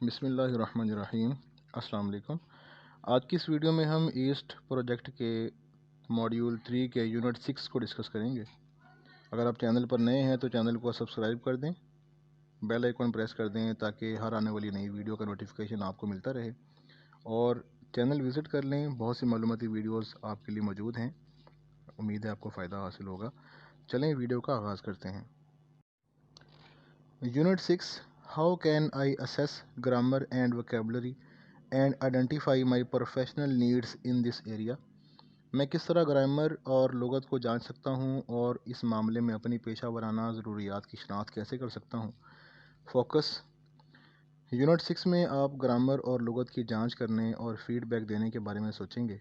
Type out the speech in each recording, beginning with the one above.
بسم اللہ الرحمن الرحیم۔ السلام علیکم۔ آج کی اس ویڈیو میں ہم ایسٹ پروجیکٹ کے ماڈیول 3 کے یونٹ 6 کو ڈسکس کریں گے۔ اگر آپ چینل پر نئے ہیں تو چینل کو سبسکرائب کر دیں، بیل آئیکن پریس کر دیں تاکہ ہر آنے والی نئی ویڈیو کا نوٹیفیکیشن آپ کو ملتا رہے، اور چینل وزٹ کر لیں، بہت سی معلوماتی ویڈیوز آپ کے لیے موجود ہیں، امید ہے آپ کو فائدہ حاصل ہوگا۔ چلیں ویڈیو کا آغاز کرتے ہیں۔ Unit 6 how can I assess grammar and vocabulary and identify my professional needs in this area. میں کس طرح گرامر اور لغت کو جان سکتا ہوں اور اس معاملے میں اپنی پیشہ ورانہ ضروریات کی شناخت کیسے کر سکتا ہوں۔ فوکس۔ یونٹ 6 میں آپ گرامر اور لغت کی جانچ کرنے اور فیڈ بیک دینے کے بارے میں سوچیں گے۔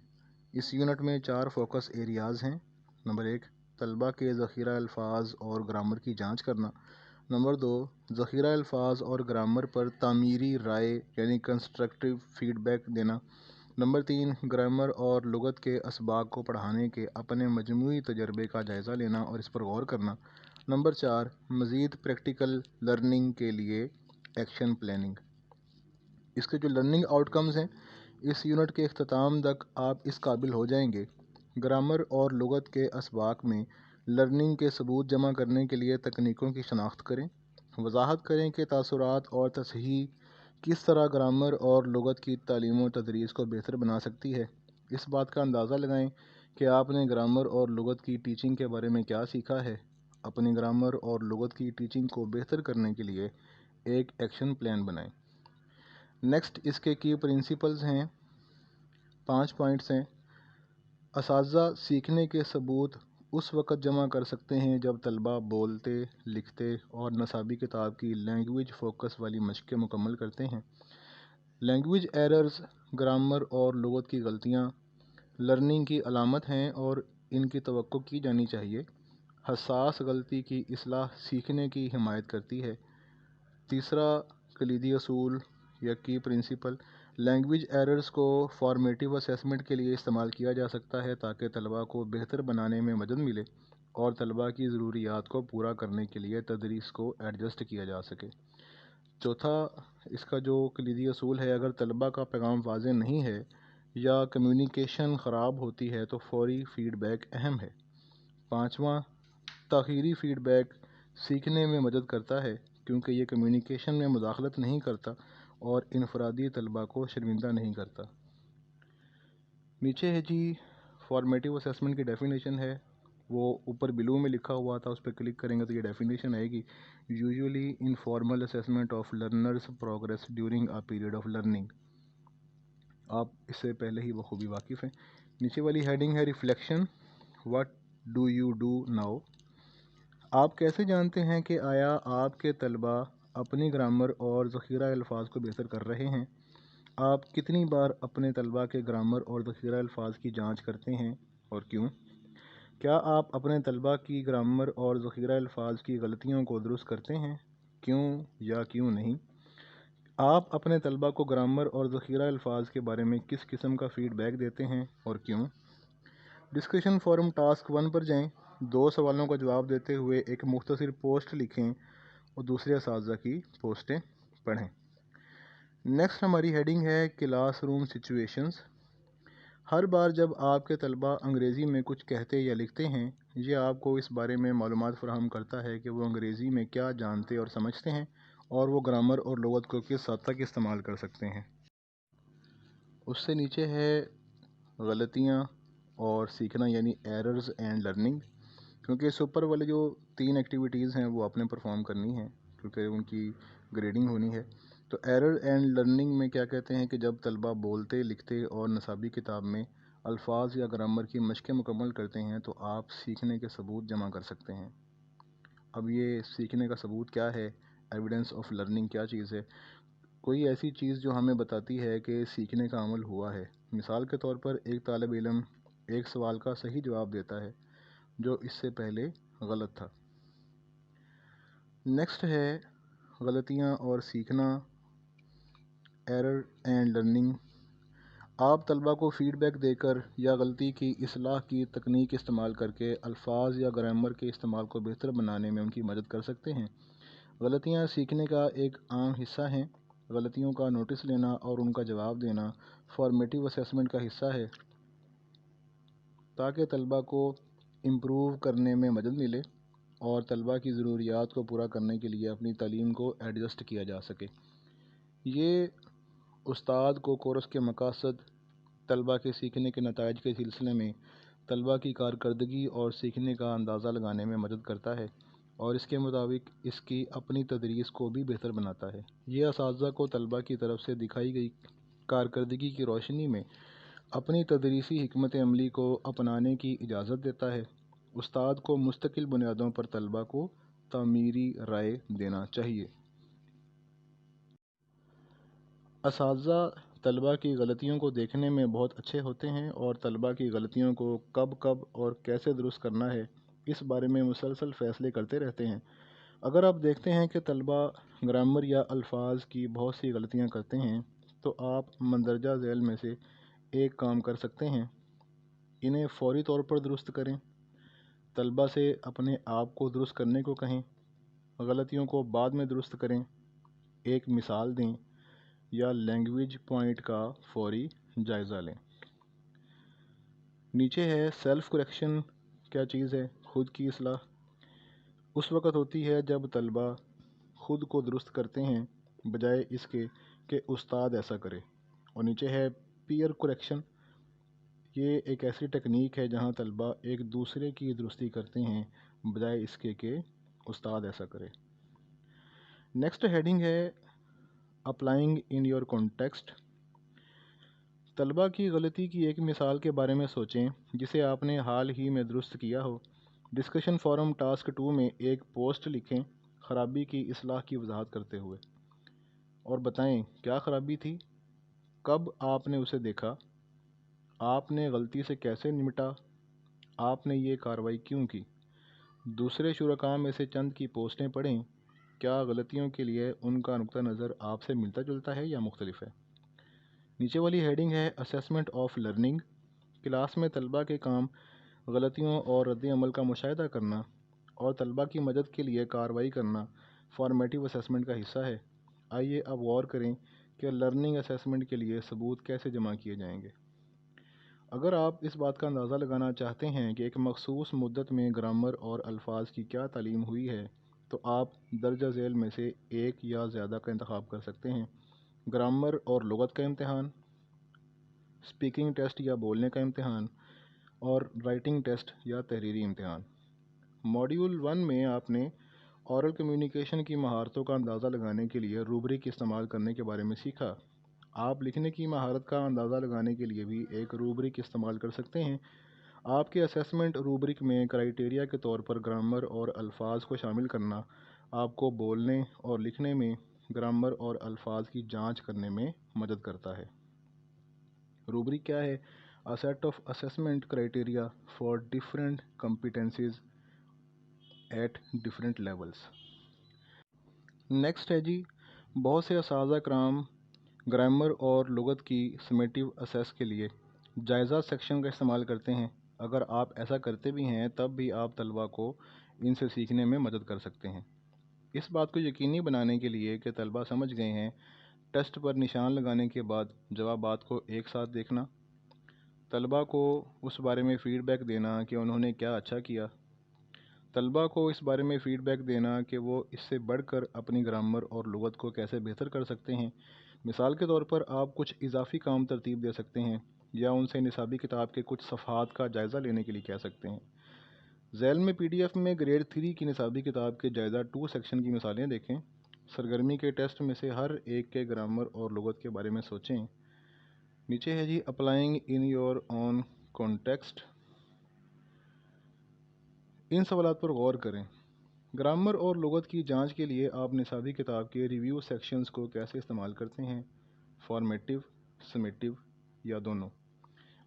اس یونٹ میں 4 فوکس ایریاز ہیں۔ نمبر 1، طلبہ کے ذخیرہ الفاظ اور گرامر کی جانچ کرنا۔ نمبر 2، ذخیرہ الفاظ اور گرامر پر تعمیری رائے یعنی کنسٹرکٹیو فیڈ بیک دینا۔ نمبر 3، گرامر اور لغت کے اسباق کو پڑھانے کے اپنے مجموعی تجربے کا جائزہ لینا اور اس پر غور کرنا۔ نمبر 4، مزید پریکٹیکل لرننگ کے لیے ایکشن پلاننگ۔ اس کے جو لرننگ آؤٹ کمز ہیں، اس یونٹ کے اختتام تک آپ اس قابل ہو جائیں گے۔ گرامر اور لغت کے اسباق میں لرننگ کے ثبوت جمع کرنے کے لیے تکنیکوں کی شناخت کریں۔ وضاحت کریں کہ تاثرات اور تصحیح کس طرح گرامر اور لغت کی تعلیم و تدریس کو بہتر بنا سکتی ہے۔ اس بات کا اندازہ لگائیں کہ آپ نے گرامر اور لغت کی ٹیچنگ کے بارے میں کیا سیکھا ہے۔ اپنی گرامر اور لغت کی ٹیچنگ کو بہتر کرنے کے لیے ایک ایکشن پلان بنائیں۔ نیکسٹ، اس کے کی پرنسپلز ہیں، 5 پوائنٹس ہیں۔ اساتذہ سیکھنے کے ثبوت اس وقت جمع کر سکتے ہیں جب طلبہ بولتے، لکھتے اور نصابی کتاب کی لینگویج فوکس والی مشقیں مکمل کرتے ہیں۔ لینگویج ایررز، گرامر اور لغت کی غلطیاں لرننگ کی علامت ہیں اور ان کی توقع کی جانی چاہیے۔ حساس غلطی کی اصلاح سیکھنے کی حمایت کرتی ہے۔ تیسرا کلیدی اصول یا کی پرنسپل، لینگویج ایررز کو فارمیٹیو اسیسمنٹ کے لیے استعمال کیا جا سکتا ہے تاکہ طلبہ کو بہتر بنانے میں مدد ملے اور طلبہ کی ضروریات کو پورا کرنے کے لیے تدریس کو ایڈجسٹ کیا جا سکے۔ چوتھا اس کا جو کلیدی اصول ہے، اگر طلبہ کا پیغام واضح نہیں ہے یا کمیونیکیشن خراب ہوتی ہے تو فوری فیڈ بیک اہم ہے۔ پانچواں، تاخیری فیڈ بیک سیکھنے میں مدد کرتا ہے کیونکہ یہ کمیونیکیشن میں مداخلت نہیں کرتا اور انفرادی طلبہ کو شرمندہ نہیں کرتا۔ نیچے ہے جی فارمیٹیو اسیسمنٹ کی ڈیفینیشن ہے، وہ اوپر بلو میں لکھا ہوا تھا، اس پہ کلک کریں گے تو یہ ڈیفینیشن آئے گی۔ Usually informal assessment of learners progress during a period of learning. آپ اس سے پہلے ہی بخوبی واقف ہیں۔ نیچے والی ہیڈنگ ہے reflection, what do you do now. آپ کیسے جانتے ہیں کہ آیا آپ کے طلبہ اپنی گرامر اور ذخیرہ الفاظ کو بہتر کر رہے ہیں؟ آپ کتنی بار اپنے طلبہ کے گرامر اور ذخیرہ الفاظ کی جانچ کرتے ہیں اور کیوں؟ کیا آپ اپنے طلبہ کی گرامر اور ذخیرہ الفاظ کی غلطیوں کو درست کرتے ہیں؟ کیوں یا کیوں نہیں؟ آپ اپنے طلبہ کو گرامر اور ذخیرہ الفاظ کے بارے میں کس قسم کا فیڈ بیک دیتے ہیں اور کیوں؟ ڈسکشن فورم ٹاسک 1 پر جائیں، 2 سوالوں کا جواب دیتے ہوئے ایک مختصر پوسٹ لکھیں اور دوسرے اساتذہ کی پوسٹیں پڑھیں۔ نیکسٹ ہماری ہیڈنگ ہے کلاس روم سچویشنز۔ ہر بار جب آپ کے طلبہ انگریزی میں کچھ کہتے یا لکھتے ہیں، یہ آپ کو اس بارے میں معلومات فراہم کرتا ہے کہ وہ انگریزی میں کیا جانتے اور سمجھتے ہیں اور وہ گرامر اور لغت کو کس حد تک استعمال کر سکتے ہیں۔ اس سے نیچے ہے غلطیاں اور سیکھنا یعنی ایررز اینڈ لرننگ، کیونکہ اس اوپر والے جو 3 ایکٹیویٹیز ہیں وہ آپ نے پرفارم کرنی ہیں کیونکہ ان کی گریڈنگ ہونی ہے۔ تو ایرر اینڈ لرننگ میں کیا کہتے ہیں کہ جب طلبہ بولتے، لکھتے اور نصابی کتاب میں الفاظ یا گرامر کی مشقیں مکمل کرتے ہیں تو آپ سیکھنے کے ثبوت جمع کر سکتے ہیں۔ اب یہ سیکھنے کا ثبوت کیا ہے، ایویڈنس آف لرننگ کیا چیز ہے؟ کوئی ایسی چیز جو ہمیں بتاتی ہے کہ سیکھنے کا عمل ہوا ہے۔ مثال کے طور پر ایک طالب علم ایک سوال کا صحیح جواب دیتا ہے جو اس سے پہلے غلط تھا۔ نیکسٹ ہے غلطیاں اور سیکھنا، ایرر اینڈ لرننگ۔ آپ طلبہ کو فیڈ بیک دے کر یا غلطی کی اصلاح کی تکنیک استعمال کر کے الفاظ یا گرامر کے استعمال کو بہتر بنانے میں ان کی مدد کر سکتے ہیں۔ غلطیاں سیکھنے کا ایک عام حصہ ہیں۔ غلطیوں کا نوٹس لینا اور ان کا جواب دینا فارمیٹیو اسیسمنٹ کا حصہ ہے تاکہ طلبہ کو امپروو کرنے میں مدد ملے اور طلبہ کی ضروریات کو پورا کرنے کے لیے اپنی تعلیم کو ایڈجسٹ کیا جا سکے۔ یہ استاد کو کورس کے مقاصد، طلبہ کے سیکھنے کے نتائج کے سلسلے میں طلبہ کی کارکردگی اور سیکھنے کا اندازہ لگانے میں مدد کرتا ہے اور اس کے مطابق اس کی اپنی تدریس کو بھی بہتر بناتا ہے۔ یہ اساتذہ کو طلبہ کی طرف سے دکھائی گئی کارکردگی کی روشنی میں اپنی تدریسی حکمت عملی کو اپنانے کی اجازت دیتا ہے۔ استاد کو مستقل بنیادوں پر طلبہ کو تعمیری رائے دینا چاہیے۔ اساتذہ طلبہ کی غلطیوں کو دیکھنے میں بہت اچھے ہوتے ہیں اور طلبہ کی غلطیوں کو کب اور کیسے درست کرنا ہے اس بارے میں مسلسل فیصلے کرتے رہتے ہیں۔ اگر آپ دیکھتے ہیں کہ طلبہ گرامر یا الفاظ کی بہت سی غلطیاں کرتے ہیں تو آپ مندرجہ ذیل میں سے ایک کام کر سکتے ہیں: انہیں فوری طور پر درست کریں، طلبہ سے اپنے آپ کو درست کرنے کو کہیں، غلطیوں کو بعد میں درست کریں، ایک مثال دیں یا لینگویج پوائنٹ کا فوری جائزہ لیں۔ نیچے ہے سیلف کریکشن کیا چیز ہے۔ خود کی اصلاح اس وقت ہوتی ہے جب طلبہ خود کو درست کرتے ہیں بجائے اس کے کہ استاد ایسا کرے۔ اور نیچے ہے پیئر کریکشن، یہ ایک ایسی ٹیکنیک ہے جہاں طلبہ ایک دوسرے کی درستی کرتے ہیں بجائے اس کے کہ استاد ایسا کرے۔ نیکسٹ ہیڈنگ ہے اپلائنگ ان یور کانٹیکسٹ۔ طلبہ کی غلطی کی ایک مثال کے بارے میں سوچیں جسے آپ نے حال ہی میں درست کیا ہو۔ ڈسکشن فورم ٹاسک 2 میں ایک پوسٹ لکھیں خرابی کی اصلاح کی وضاحت کرتے ہوئے، اور بتائیں کیا خرابی تھی، کب آپ نے اسے دیکھا، آپ نے غلطی سے کیسے نمٹا، آپ نے یہ کارروائی کیوں کی۔ دوسرے شرکاء میں سے چند کی پوسٹیں پڑھیں، کیا غلطیوں کے لیے ان کا نقطہ نظر آپ سے ملتا جلتا ہے یا مختلف ہے۔ نیچے والی ہیڈنگ ہے اسیسمنٹ آف لرننگ۔ کلاس میں طلبہ کے کام غلطیوں اور رد عمل کا مشاہدہ کرنا اور طلبہ کی مدد کے لیے کارروائی کرنا فارمیٹیو اسیسمنٹ کا حصہ ہے۔ آئیے اب غور کریں کہ لرننگ اسیسمنٹ کے لیے ثبوت کیسے جمع کیے جائیں گے۔ اگر آپ اس بات کا اندازہ لگانا چاہتے ہیں کہ ایک مخصوص مدت میں گرامر اور الفاظ کی کیا تعلیم ہوئی ہے تو آپ درجہ ذیل میں سے ایک یا زیادہ کا انتخاب کر سکتے ہیں: گرامر اور لغت کا امتحان، اسپیکنگ ٹیسٹ یا بولنے کا امتحان، اور رائٹنگ ٹیسٹ یا تحریری امتحان۔ موڈیول 1 میں آپ نے اورل کمیونیکیشن کی مہارتوں کا اندازہ لگانے کے لیے روبرک استعمال کرنے کے بارے میں سیکھا۔ آپ لکھنے کی مہارت کا اندازہ لگانے کے لیے بھی ایک روبرک استعمال کر سکتے ہیں۔ آپ کے اسیسمنٹ روبرک میں کرائیٹیریا کے طور پر گرامر اور الفاظ کو شامل کرنا آپ کو بولنے اور لکھنے میں گرامر اور الفاظ کی جانچ کرنے میں مدد کرتا ہے۔ روبرک کیا ہے؟ A set of assessment criteria for different competencies at different levels۔ Next ہے جی، بہت سے اساتذہ کرام گرامر اور لغت کی سمیٹیو اسیس کے لیے جائزہ سیکشن کا استعمال کرتے ہیں۔ اگر آپ ایسا کرتے بھی ہیں تب بھی آپ طلبہ کو ان سے سیکھنے میں مدد کر سکتے ہیں۔ اس بات کو یقینی بنانے کے لیے کہ طلبہ سمجھ گئے ہیں، ٹیسٹ پر نشان لگانے کے بعد جوابات کو ایک ساتھ دیکھنا، طلبہ کو اس بارے میں فیڈ بیک دینا کہ انہوں نے کیا اچھا کیا، طلبہ کو اس بارے میں فیڈ بیک دینا کہ وہ اس سے بڑھ کر اپنی گرامر اور لغت کو کیسے بہتر کر سکتے ہیں۔ مثال کے طور پر آپ کچھ اضافی کام ترتیب دے سکتے ہیں یا ان سے نصابی کتاب کے کچھ صفحات کا جائزہ لینے کے لیے کہہ سکتے ہیں۔ ذیل میں پی ڈی ایف میں گریڈ 3 کی نصابی کتاب کے جائزہ 2 سیکشن کی مثالیں دیکھیں۔ سرگرمی کے ٹیسٹ میں سے ہر ایک کے گرامر اور لغت کے بارے میں سوچیں۔ نیچے ہے جی applying in your own context. ان سوالات پر غور کریں: گرامر اور لغت کی جانچ کے لیے آپ نصابی کتاب کے ریویو سیکشنز کو کیسے استعمال کرتے ہیں؟ فارمیٹیو، سمیٹیو یا دونوں؟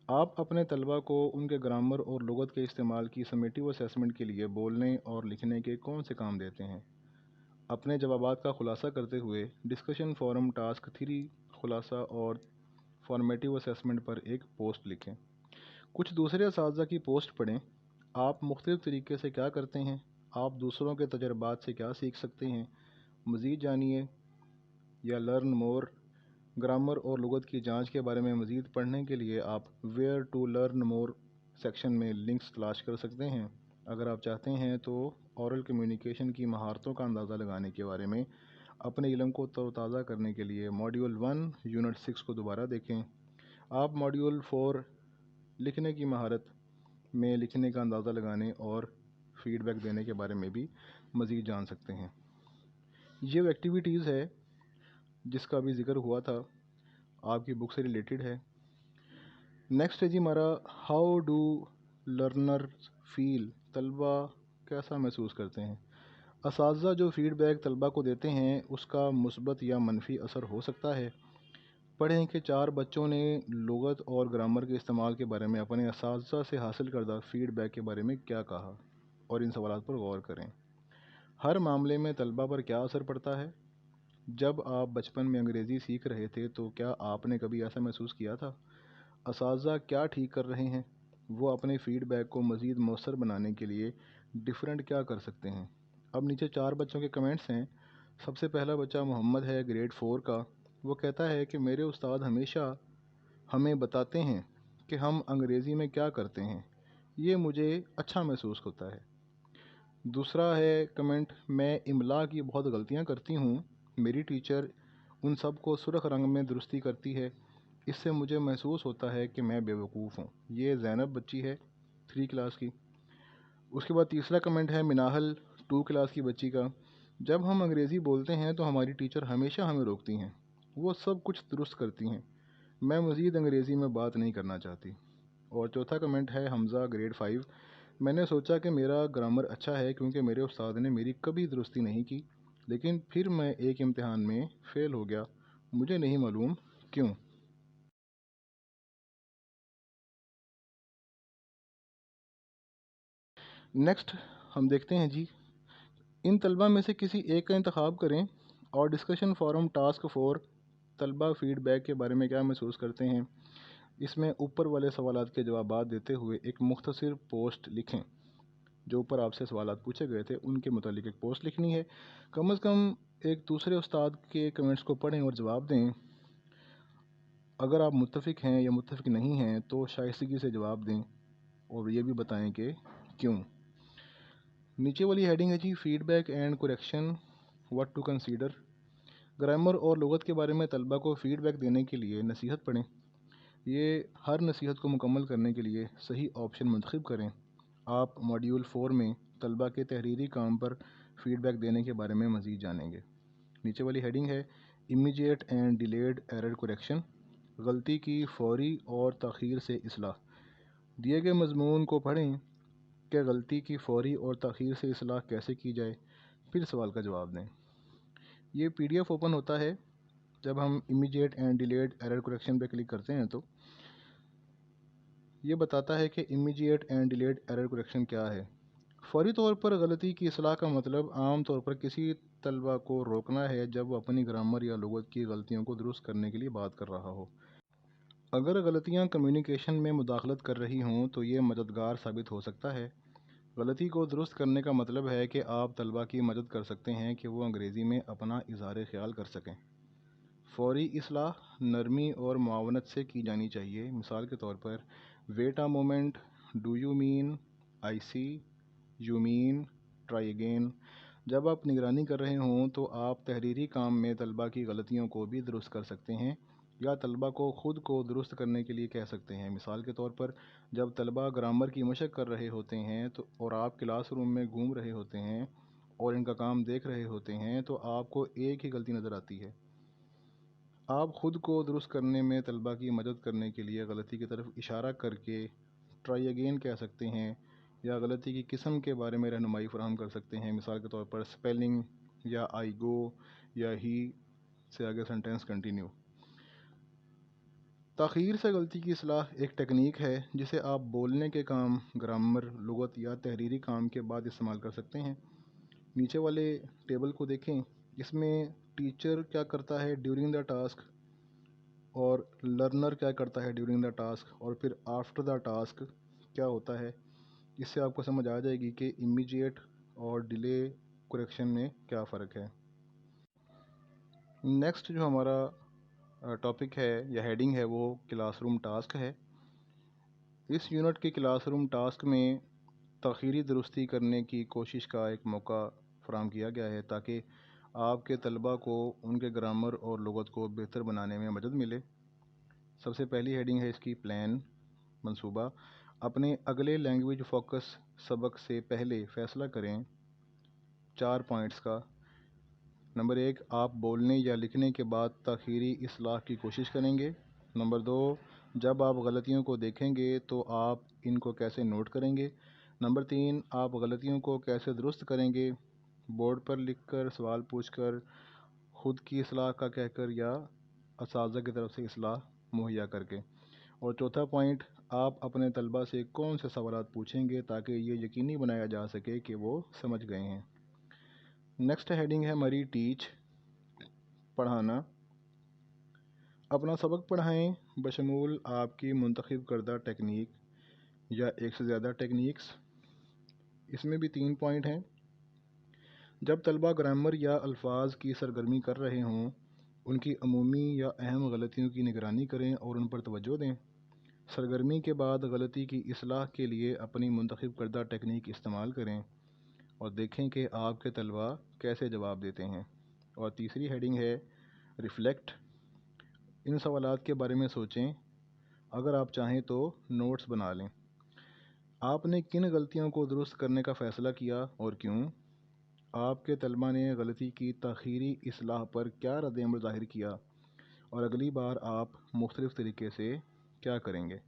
آپ اپنے طلبہ کو ان کے گرامر اور لغت کے استعمال کی سمیٹیو اسیسمنٹ کے لیے بولنے اور لکھنے کے کون سے کام دیتے ہیں؟ اپنے جوابات کا خلاصہ کرتے ہوئے ڈسکشن فورم ٹاسک 3 خلاصہ اور فارمیٹیو اسیسمنٹ پر ایک پوسٹ لکھیں۔ کچھ دوسرے اساتذہ کی پوسٹ پڑھیں۔ آپ مختلف طریقے سے کیا کرتے ہیں؟ آپ دوسروں کے تجربات سے کیا سیکھ سکتے ہیں؟ مزید جانیے یا لرن مور۔ گرامر اور لغت کی جانچ کے بارے میں مزید پڑھنے کے لیے آپ where to learn more section میں لنکس تلاش کر سکتے ہیں۔ اگر آپ چاہتے ہیں تو اورل کمیونیکیشن کی مہارتوں کا اندازہ لگانے کے بارے میں اپنے علم کو تر و تازہ کرنے کے لیے ماڈیول 1 یونٹ 6 کو دوبارہ دیکھیں۔ آپ ماڈیول 4 لکھنے کی مہارت میں لکھنے کا اندازہ لگانے اور فیڈ بیک دینے کے بارے میں بھی مزید جان سکتے ہیں۔ یہ وہ ایکٹیویٹیز ہے جس کا بھی ذکر ہوا تھا، آپ کی بک سے ریلیٹڈ ہے۔ نیکسٹ ہے جی ہمارا ہاؤ ڈو لرنرز فیل، طلبہ کیسا محسوس کرتے ہیں۔ اساتذہ جو فیڈ بیک طلبہ کو دیتے ہیں اس کا مثبت یا منفی اثر ہو سکتا ہے۔ پڑھیں کہ 4 بچوں نے لغت اور گرامر کے استعمال کے بارے میں اپنے اساتذہ سے حاصل کردہ فیڈ بیک کے بارے میں کیا کہا، اور ان سوالات پر غور کریں۔ ہر معاملے میں طلبہ پر کیا اثر پڑتا ہے۔ جب آپ بچپن میں انگریزی سیکھ رہے تھے تو کیا آپ نے کبھی ایسا محسوس کیا تھا؟ اساتذہ کیا ٹھیک کر رہے ہیں؟ وہ اپنے فیڈ بیک کو مزید مؤثر بنانے کے لیے ڈفرینٹ کیا کر سکتے ہیں؟ اب نیچے 4 بچوں کے کمنٹس ہیں۔ سب سے پہلا بچہ محمد ہے، گریڈ 4 کا۔ وہ کہتا ہے کہ میرے استاد ہمیشہ ہمیں بتاتے ہیں کہ ہم انگریزی میں کیا کرتے ہیں، یہ مجھے اچھا محسوس ہوتا ہے۔ دوسرا ہے کمنٹ، میں املا کی بہت غلطیاں کرتی ہوں، میری ٹیچر ان سب کو سرخ رنگ میں درستی کرتی ہے، اس سے مجھے محسوس ہوتا ہے کہ میں بیوقوف ہوں۔ یہ زینب بچی ہے 3 کلاس کی۔ اس کے بعد تیسرا کمنٹ ہے مناحل 2 کلاس کی بچی کا، جب ہم انگریزی بولتے ہیں تو ہماری ٹیچر ہمیشہ ہمیں روکتی ہیں، وہ سب کچھ درست کرتی ہیں، میں مزید انگریزی میں بات نہیں کرنا چاہتی۔ اور چوتھا کمنٹ ہے حمزہ، گریڈ 5، میں نے سوچا کہ میرا گرامر اچھا ہے کیونکہ میرے استاد نے میری کبھی درستی نہیں کی، لیکن پھر میں ایک امتحان میں فیل ہو گیا، مجھے نہیں معلوم کیوں۔ نیکسٹ ہم دیکھتے ہیں جی، ان طلبہ میں سے کسی ایک کا انتخاب کریں اور ڈسکشن فورم ٹاسک 4 طلبہ فیڈ بیک کے بارے میں کیا محسوس کرتے ہیں، اس میں اوپر والے سوالات کے جوابات دیتے ہوئے ایک مختصر پوسٹ لکھیں۔ جو اوپر آپ سے سوالات پوچھے گئے تھے ان کے متعلق ایک پوسٹ لکھنی ہے۔ کم از کم ایک دوسرے استاد کے کمنٹس کو پڑھیں اور جواب دیں۔ اگر آپ متفق ہیں یا متفق نہیں ہیں تو شائستگی سے جواب دیں اور یہ بھی بتائیں کہ کیوں۔ نیچے والی ہیڈنگ ہے جی feedback and correction, what to consider. Grammar اور لغت کے بارے میں طلبہ کو فیڈ بیک دینے کے لیے نصیحت پڑھیں۔ یہ ہر نصیحت کو مکمل کرنے کے لیے صحیح آپشن منتخب کریں۔ آپ ماڈیول 4 میں طلبہ کے تحریری کام پر فیڈ بیک دینے کے بارے میں مزید جانیں گے۔ نیچے والی ہیڈنگ ہے immediate and delayed error correction, غلطی کی فوری اور تاخیر سے اصلاح۔ دیے گئے مضمون کو پڑھیں کہ غلطی کی فوری اور تاخیر سے اصلاح کیسے کی جائے، پھر سوال کا جواب دیں۔ یہ پی ڈی ایف اوپن ہوتا ہے جب ہم immediate and delayed error correction پہ کلک کرتے ہیں تو یہ بتاتا ہے کہ immediate and delayed error correction کیا ہے۔ فوری طور پر غلطی کی اصلاح کا مطلب عام طور پر کسی طلبہ کو روکنا ہے جب وہ اپنی گرامر یا لغت کی غلطیوں کو درست کرنے کے لیے بات کر رہا ہو۔ اگر غلطیاں کمیونیکیشن میں مداخلت کر رہی ہوں تو یہ مددگار ثابت ہو سکتا ہے۔ غلطی کو درست کرنے کا مطلب ہے کہ آپ طلبہ کی مدد کر سکتے ہیں کہ وہ انگریزی میں اپنا اظہار خیال کر سکیں۔ فوری اصلاح نرمی اور معاونت سے کی جانی چاہیے۔ مثال کے طور پر wait a moment, do you mean, I see, you mean, try again. جب آپ نگرانی کر رہے ہوں تو آپ تحریری کام میں طلبہ کی غلطیوں کو بھی درست کر سکتے ہیں یا طلبہ کو خود کو درست کرنے کے لیے کہہ سکتے ہیں۔ مثال کے طور پر جب طلبہ گرامر کی مشق کر رہے ہوتے ہیں اور آپ کلاس روم میں گھوم رہے ہوتے ہیں اور ان کا کام دیکھ رہے ہوتے ہیں تو آپ کو ایک ہی غلطی نظر آتی ہے، آپ خود کو درست کرنے میں طلبہ کی مدد کرنے کے لیے غلطی کی طرف اشارہ کر کے ٹرائی اگین کہہ سکتے ہیں یا غلطی کی قسم کے بارے میں رہنمائی فراہم کر سکتے ہیں۔ مثال کے طور پر سپیلنگ یا آئی گو یا ہی سے آگے سنٹینس کنٹینیو۔ تاخیر سے غلطی کی اصلاح ایک ٹیکنیک ہے جسے آپ بولنے کے کام، گرامر، لغت یا تحریری کام کے بعد استعمال کر سکتے ہیں۔ نیچے والے ٹیبل کو دیکھیں، اس میں ٹیچر کیا کرتا ہے ڈیورنگ دا ٹاسک اور لرنر کیا کرتا ہے ڈیورنگ دا ٹاسک اور پھر آفٹر دا ٹاسک کیا ہوتا ہے۔ اس سے آپ کو سمجھ آ جائے گی کہ امیجیٹ اور ڈیلے کریکشن میں کیا فرق ہے۔ نیکسٹ جو ہمارا ٹاپک ہے یا ہیڈنگ ہے وہ کلاس روم ٹاسک ہے۔ اس یونٹ کے کلاس روم ٹاسک میں تاخیری درستی کرنے کی کوشش کا ایک موقع فراہم کیا گیا ہے تاکہ آپ کے طلباء کو ان کے گرامر اور لغت کو بہتر بنانے میں مدد ملے۔ سب سے پہلی ہیڈنگ ہے اس کی پلان، منصوبہ۔ اپنے اگلے لینگویج فوکس سبق سے پہلے فیصلہ کریں 4 پوائنٹس کا۔ نمبر 1، آپ بولنے یا لکھنے کے بعد تاخیری اصلاح کی کوشش کریں گے۔ نمبر 2، جب آپ غلطیوں کو دیکھیں گے تو آپ ان کو کیسے نوٹ کریں گے۔ نمبر 3، آپ غلطیوں کو کیسے درست کریں گے، بورڈ پر لکھ کر، سوال پوچھ کر، خود کی اصلاح کا کہہ کر، یا اساتذہ کی طرف سے اصلاح مہیا کر کے۔ اور چوتھا پوائنٹ، آپ اپنے طلباء سے کون سے سوالات پوچھیں گے تاکہ یہ یقینی بنایا جا سکے کہ وہ سمجھ گئے ہیں۔ نیکسٹ ہیڈنگ ہے ہماری ٹیچ، پڑھانا۔ اپنا سبق پڑھائیں بشمول آپ کی منتخب کردہ ٹیکنیک یا ایک سے زیادہ ٹیکنیکس۔ اس میں بھی 3 پوائنٹ ہیں۔ جب طلباء گرامر یا الفاظ کی سرگرمی کر رہے ہوں، ان کی عمومی یا اہم غلطیوں کی نگرانی کریں اور ان پر توجہ دیں۔ سرگرمی کے بعد غلطی کی اصلاح کے لیے اپنی منتخب کردہ ٹیکنیک استعمال کریں اور دیکھیں کہ آپ کے طلباء کیسے جواب دیتے ہیں۔ اور تیسری ہیڈنگ ہے ریفلیکٹ۔ ان سوالات کے بارے میں سوچیں، اگر آپ چاہیں تو نوٹس بنا لیں۔ آپ نے کن غلطیوں کو درست کرنے کا فیصلہ کیا اور کیوں؟ آپ کے طلباء نے غلطی کی تاخیری اصلاح پر کیا رد عمل ظاہر کیا، اور اگلی بار آپ مختلف طریقے سے کیا کریں گے؟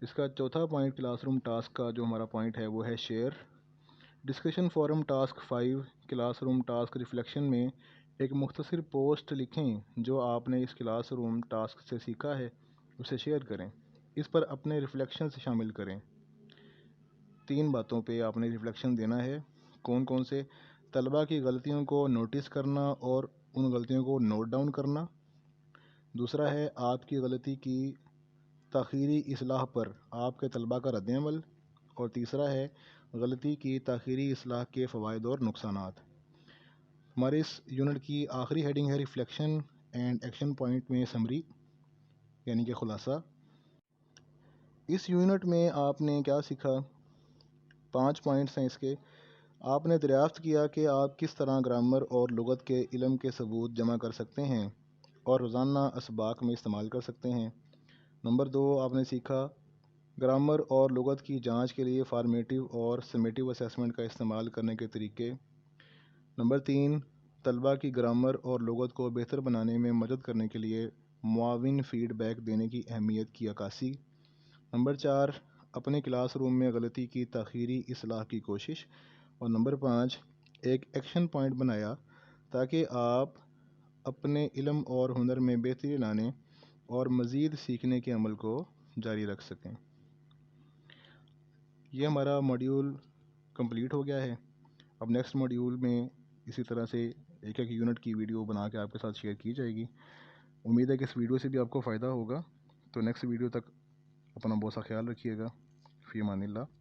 اس کا چوتھا پوائنٹ کلاس روم ٹاسک کا جو ہمارا پوائنٹ ہے وہ ہے share. Discussion forum task 5 class room task reflection میں ایک مختصر پوسٹ لکھیں جو آپ نے اس کلاس روم ٹاسک سے سیکھا ہے، اسے شیئر کریں۔ اس پر اپنے ریفلیکشنز شامل کریں۔ 3 باتوں پہ آپ نے ریفلیکشن دینا ہے۔ کون کون سے؟ طلباء کی غلطیوں کو نوٹس کرنا اور ان غلطیوں کو نوٹ ڈاؤن کرنا۔ دوسرا ہے آپ کی غلطی کی تاخیری اصلاح پر آپ کے طلباء کا رد عمل۔ اور تیسرا ہے غلطی کی تاخیری اصلاح کے فوائد اور نقصانات۔ ہمارے اس یونٹ کی آخری ہیڈنگ ہے ریفلیکشن اینڈ ایکشن پوائنٹ میں سمری، یعنی کہ خلاصہ۔ اس یونٹ میں آپ نے کیا سیکھا؟ 5 پوائنٹس ہیں اس کے۔ آپ نے دریافت کیا کہ آپ کس طرح گرامر اور لغت کے علم کے ثبوت جمع کر سکتے ہیں اور روزانہ اسباق میں استعمال کر سکتے ہیں۔ نمبر 2، آپ نے سیکھا گرامر اور لغت کی جانچ کے لیے فارمیٹیو اور سمیٹیو اسیسمنٹ کا استعمال کرنے کے طریقے۔ نمبر 3، طلباء کی گرامر اور لغت کو بہتر بنانے میں مدد کرنے کے لیے معاون فیڈ بیک دینے کی اہمیت کی عکاسی۔ نمبر 4، اپنے کلاس روم میں غلطی کی تاخیری اصلاح کی کوشش۔ اور نمبر 5، ایک ایکشن پوائنٹ بنایا تاکہ آپ اپنے علم اور ہنر میں بہتری لانے اور مزید سیکھنے کے عمل کو جاری رکھ سکیں۔ یہ ہمارا موڈیول کمپلیٹ ہو گیا ہے۔ اب نیکسٹ موڈیول میں اسی طرح سے ایک ایک یونٹ کی ویڈیو بنا کے آپ کے ساتھ شیئر کی جائے گی۔ امید ہے کہ اس ویڈیو سے بھی آپ کو فائدہ ہوگا۔ تو نیکسٹ ویڈیو تک اپنا بہت سا خیال رکھیے گا۔ فی امان اللہ۔